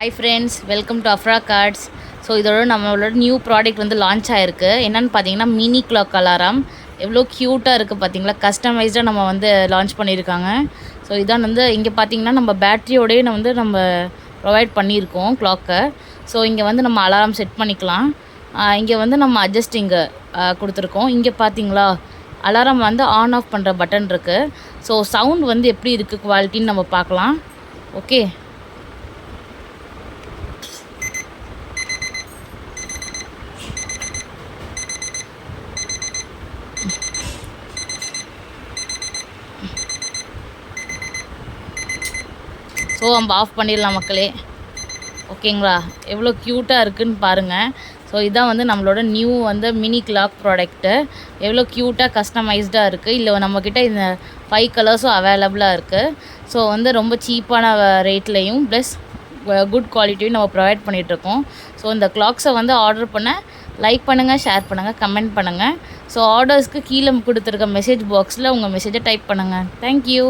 Hi friends, welcome to Afra cards. So இதோட நம்மளோட new product வந்து லான்ச் ஆகிருக்கு. என்னென்னு பார்த்தீங்கன்னா மினி கிளாக் அலாரம். எவ்வளோ க்யூட்டாக இருக்குது பார்த்தீங்களா, கஸ்டமைஸ்டாக நம்ம வந்து லான்ச் பண்ணியிருக்காங்க. ஸோ இதான் வந்து இங்கே பார்த்தீங்கன்னா நம்ம பேட்ரியோடய நம்ம ப்ரொவைட் பண்ணியிருக்கோம் கிளாக்கை. ஸோ இங்கே வந்து நம்ம அலாரம் செட் பண்ணிக்கலாம். இங்கே வந்து நம்ம அட்ஜஸ்டிங்கு கொடுத்துருக்கோம். இங்கே பார்த்தீங்களா அலாரம் வந்து ஆன் ஆஃப் பண்ணுற பட்டன் இருக்குது. ஸோ சவுண்ட் வந்து எப்படி இருக்குது குவாலிட்டின்னு நம்ம பார்க்கலாம். ஓகே, ஸோ நம்ம ஆஃப் பண்ணிடலாம் மக்களே. ஓகேங்களா, எவ்வளோ க்யூட்டாக இருக்குதுன்னு பாருங்கள். ஸோ இதான் வந்து நம்மளோட நியூ வந்து மினி கிளாக் ப்ராடக்ட்டு. எவ்வளோ க்யூட்டாக கஸ்டமைஸ்டாக இருக்குது. இல்லை நம்மக்கிட்ட இந்த 5 கலர்ஸும் அவைலபிளாக இருக்குது. ஸோ வந்து ரொம்ப சீப்பான ரேட்லேயும் ப்ளஸ் குட் குவாலிட்டியும் நம்ம ப்ரொவைட் பண்ணிகிட்ருக்கோம். ஸோ இந்த கிளாக்ஸை வந்து ஆர்டர் பண்ண லைக் பண்ணுங்கள், ஷேர் பண்ணுங்கள், கமெண்ட் பண்ணுங்கள். ஸோ ஆர்டர்ஸ்க்கு கீழே கொடுத்துருக்க மெசேஜ் பாக்ஸில் உங்கள் மெசேஜை டைப் பண்ணுங்கள். தேங்க்யூ.